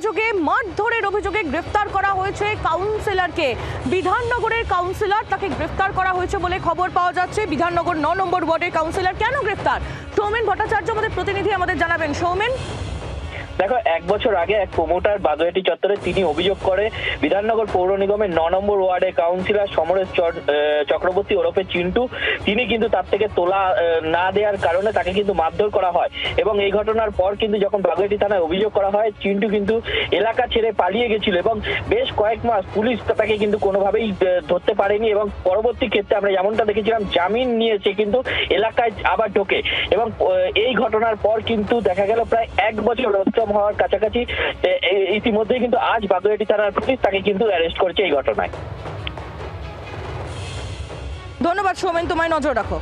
অভিযোগে, মারধরের অভিযোগে গ্রেফতার করা হয়েছে কাউন্সিলরকে। বিধাননগরের কাউন্সিলর, তাকে গ্রেফতার করা হয়েছে বলে খবর পাওয়া যাচ্ছে। বিধাননগর 9 নম্বর ওয়ার্ডের কাউন্সিলর কেন গ্রেফতার? সৌমেন ভট্টাচার্য আমাদের প্রতিনিধি, আমাদের জানাবেন। সৌমেন, দেখো, 1 বছর আগে এক প্রমোটার বাগুইআটি চত্বরে তিনি অভিযোগ করে বিধাননগর পৌর নিগমের 9 নম্বর ওয়ার্ডের কাউন্সিলর সমরেশ চক্রবর্তী ওরফে চিন্টু, তিনি কিন্তু তার থেকে তোলা না দেওয়ার কারণে তাকে কিন্তু মারধর করা হয়। এবং এই ঘটনার পর কিন্তু যখন বাগুইআটি থানায় অভিযোগ করা হয়, চিন্টু কিন্তু এলাকা ছেড়ে পালিয়ে গেছিল এবং বেশ কয়েক মাস পুলিশ তাকে কিন্তু কোনোভাবেই ধরতে পারেনি। এবং পরবর্তী ক্ষেত্রে আমরা যেমনটা দেখেছিলাম, জামিন নিয়েছে কিন্তু এলাকায় আবার ঢোকে। এবং এই ঘটনার পর কিন্তু দেখা গেল প্রায় 1 বছর হওয়ার কাছাকাছি ইতিমধ্যে কিন্তু আজ বাগুইআটি থানার পুলিশ তাকে কিন্তু অ্যারেস্ট করেছে এই ঘটনায়। ধন্যবাদ সৌমেন, তোমায় নজর রাখো।